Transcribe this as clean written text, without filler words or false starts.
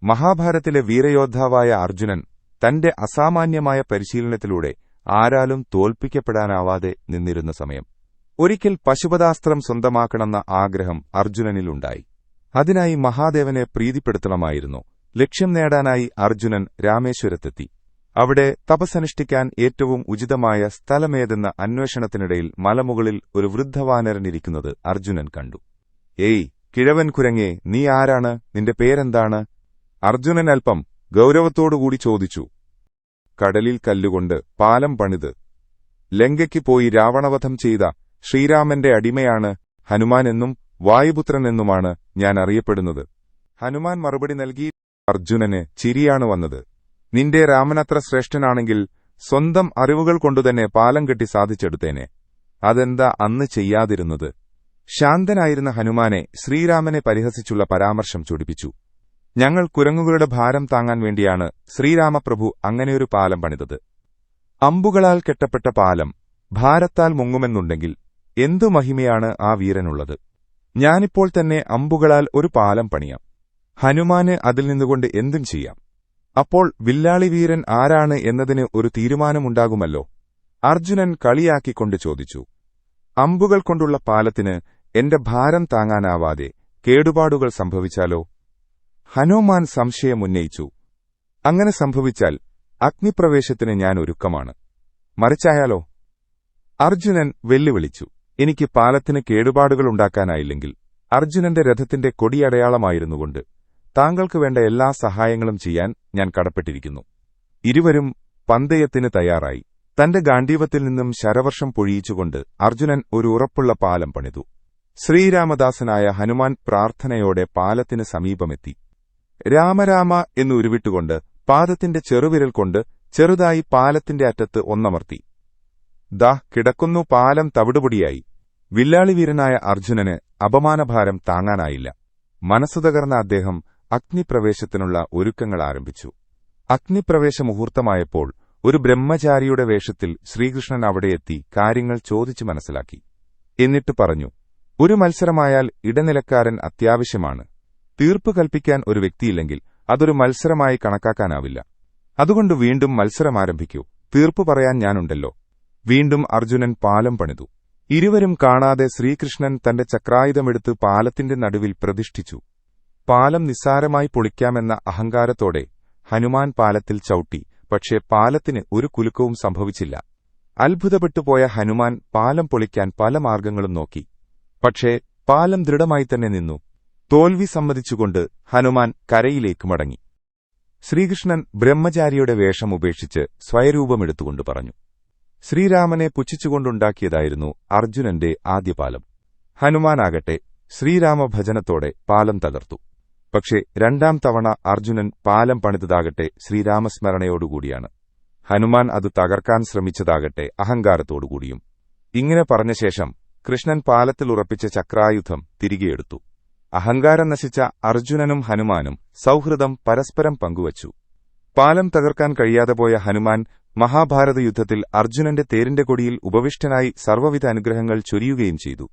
മഹാഭാരതത്തിലെ വീരയോദ്ധാവായ അർജുനൻ തന്റെ അസാമാന്യമായ പരിശീലനത്തിലൂടെ ആരാലും തോൽപ്പിക്കപ്പെടാനാവാതെ നിന്നിരുന്ന സമയം ഒരിക്കൽ പശുപതാസ്ത്രം സ്വന്തമാക്കണമെന്ന ആഗ്രഹം അർജുനനിലുണ്ടായി. അതിനായി മഹാദേവനെ പ്രീതിപ്പെടുത്തണമായിരുന്നു. ലക്ഷ്യം നേടാനായി അർജുനൻ രാമേശ്വരത്തെത്തി. അവിടെ തപസ്സനുഷ്ഠിക്കാൻ ഏറ്റവും ഉചിതമായ സ്ഥലമേതെന്ന അന്വേഷണത്തിനിടയിൽ മലമുകളിൽ ഒരു വൃദ്ധവാനരനിരിക്കുന്നത് അർജുനൻ കണ്ടു. "ഏയ് കിഴവൻ കുരങ്ങേ, നീ ആരാണ്? നിന്റെ പേരെന്താണ്?" അർജുനൻ അല്പം ഗൌരവത്തോടുകൂടി ചോദിച്ചു. "കടലിൽ കല്ലുകൊണ്ട് പാലം പണിത് ലങ്കയ്ക്ക് പോയി രാവണവധം ചെയ്ത ശ്രീരാമന്റെ അടിമയാണ് ഹനുമാൻ എന്നും വായുപുത്രൻ എന്നുമാണ് ഞാൻ അറിയപ്പെടുന്നത്." ഹനുമാൻ മറുപടി നൽകി. അർജുനന് ചിരിയാണ് വന്നത്. "നിന്റെ രാമനത്ര ശ്രേഷ്ഠനാണെങ്കിൽ സ്വന്തം അറിവുകൾ കൊണ്ടുതന്നെ പാലം കെട്ടി സാധിച്ചെടുത്തേനെ. അതെന്താ അന്ന് ചെയ്യാതിരുന്നത്?" ശാന്തനായിരുന്ന ഹനുമാനെ ശ്രീരാമനെ പരിഹസിച്ചുള്ള പരാമർശം ചൊടിപ്പിച്ചു. "ഞങ്ങൾ കുരങ്ങുകളുടെ ഭാരം താങ്ങാൻ വേണ്ടിയാണ് ശ്രീരാമപ്രഭു അങ്ങനെയൊരു പാലം പണിതത്. അമ്പുകളാൽ കെട്ടപ്പെട്ട പാലം ഭാരത്താൽ മുങ്ങുമെന്നുണ്ടെങ്കിൽ എന്തു മഹിമയാണ് ആ വീരനുള്ളത്? ഞാനിപ്പോൾ തന്നെ അമ്പുകളാൽ ഒരു പാലം പണിയാം. ഹനുമാന് അതിൽ നിന്നുകൊണ്ട് എന്തും ചെയ്യാം. അപ്പോൾ വില്ലാളി വീരൻ ആരാണ് എന്നതിന് ഒരു തീരുമാനമുണ്ടാകുമല്ലോ." അർജുനൻ കളിയാക്കിക്കൊണ്ട് ചോദിച്ചു. "അമ്പുകൾ കൊണ്ടുള്ള പാലത്തിന് എന്റെ ഭാരം താങ്ങാനാവാതെ കേടുപാടുകൾ സംഭവിച്ചാലോ?" ഹനുമാൻ സംശയമുന്നയിച്ചു. "അങ്ങനെ സംഭവിച്ചാൽ അഗ്നിപ്രവേശത്തിന് ഞാൻ ഒരുക്കമാണ്. മറിച്ചായാലോ?" അർജുനൻ വെല്ലുവിളിച്ചു. "എനിക്ക് പാലത്തിന് കേടുപാടുകൾ ഉണ്ടാക്കാനായില്ലെങ്കിൽ അർജുനന്റെ രഥത്തിന്റെ കൊടിയടയാളമായിരുന്നുകൊണ്ട് താങ്കൾക്ക് വേണ്ട എല്ലാ സഹായങ്ങളും ചെയ്യാൻ ഞാൻ കടപ്പെട്ടിരിക്കുന്നു." ഇരുവരും പന്തയത്തിന് തയ്യാറായി. തന്റെ ഗാണ്ഡീവത്തിൽ നിന്നും ശരവർഷം പൊഴിയിച്ചുകൊണ്ട് അർജുനൻ ഒരു ഉറപ്പുള്ള പാലം പണിതു. ശ്രീരാമദാസനായ ഹനുമാൻ പ്രാർത്ഥനയോടെ പാലത്തിന് സമീപമെത്തി. രാമരാമ എന്ന് ഉരുവിട്ടുകൊണ്ട് പാദത്തിന്റെ ചെറുവിരൽ കൊണ്ട് ചെറുതായി പാലത്തിന്റെ അറ്റത്ത് ഒന്നമർത്തി. ദാ കിടക്കുന്നു പാലം തവിടുപൊടിയായി. വില്ലാളിവീരനായ അർജുനന് അപമാനഭാരം താങ്ങാനായില്ല. മനസ്സു തകർന്ന അദ്ദേഹം അഗ്നിപ്രവേശത്തിനുള്ള ഒരുക്കങ്ങൾ ആരംഭിച്ചു. അഗ്നിപ്രവേശ മുഹൂർത്തമായപ്പോൾ ഒരു ബ്രഹ്മചാരിയുടെ വേഷത്തിൽ ശ്രീകൃഷ്ണൻ അവിടെയെത്തി കാര്യങ്ങൾ ചോദിച്ചു മനസ്സിലാക്കി. എന്നിട്ട് പറഞ്ഞു, "ഒരു മത്സരമായാൽ ഇടനിലക്കാരൻ അത്യാവശ്യമാണ്. തീർപ്പ് കൽപ്പിക്കാൻ ഒരു വ്യക്തിയില്ലെങ്കിൽ അതൊരു മത്സരമായി കണക്കാക്കാനാവില്ല. അതുകൊണ്ട് വീണ്ടും മത്സരം ആരംഭിക്കൂ. തീർപ്പ് പറയാൻ ഞാനുണ്ടല്ലോ." വീണ്ടും അർജുനൻ പാലം പണിതു. ഇരുവരും കാണാതെ ശ്രീകൃഷ്ണൻ തന്റെ ചക്രായുധമെടുത്ത് പാലത്തിന്റെ നടുവിൽ പ്രതിഷ്ഠിച്ചു. പാലം നിസ്സാരമായി പൊളിക്കാമെന്ന അഹങ്കാരത്തോടെ ഹനുമാൻ പാലത്തിൽ ചവിട്ടി. പക്ഷേ പാലത്തിന് ഒരു കുലുക്കവും സംഭവിച്ചില്ല. അത്ഭുതപ്പെട്ടുപോയ ഹനുമാൻ പാലം പൊളിക്കാൻ പല മാർഗങ്ങളും നോക്കി. പക്ഷേ പാലം ദൃഢമായി തന്നെ നിന്നു. തോൽവി സമ്മതിച്ചുകൊണ്ട് ഹനുമാൻ കരയിലേക്ക് മടങ്ങി. ശ്രീകൃഷ്ണൻ ബ്രഹ്മചാരിയുടെ വേഷം ഉപേക്ഷിച്ച് സ്വയരൂപമെടുത്തുകൊണ്ട് പറഞ്ഞു, "ശ്രീരാമനെ പുച്ഛിച്ചുകൊണ്ടുണ്ടാക്കിയതായിരുന്നു അർജുനന്റെ ആദ്യ പാലം." ഹനുമാനാകട്ടെ ശ്രീരാമഭജനത്തോടെ പാലം തകർത്തു. പക്ഷേ രണ്ടാം തവണ അർജുനൻ പാലം പണിതതാകട്ടെ ശ്രീരാമസ്മരണയോടുകൂടിയാണ്. ഹനുമാൻ അത് തകർക്കാൻ ശ്രമിച്ചതാകട്ടെ അഹങ്കാരത്തോടുകൂടിയും. ഇങ്ങനെ പറഞ്ഞ ശേഷം കൃഷ്ണൻ പാലത്തിൽ ഉറപ്പിച്ച ചക്രായുധം തിരികെയെടുത്തു. അഹങ്കാരം നശിച്ച അർജുനനും ഹനുമാനും സൗഹൃദം പരസ്പരം പങ്കുവച്ചു. പാലം തകർക്കാൻ കഴിയാതെ പോയ ഹനുമാൻ മഹാഭാരത യുദ്ധത്തിൽ അർജുനന്റെ തേരിന്റെ കൊടിയിൽ ഉപവിഷ്ടനായി സർവ്വവിധ അനുഗ്രഹങ്ങൾ ചൊരിയുകയും ചെയ്തു.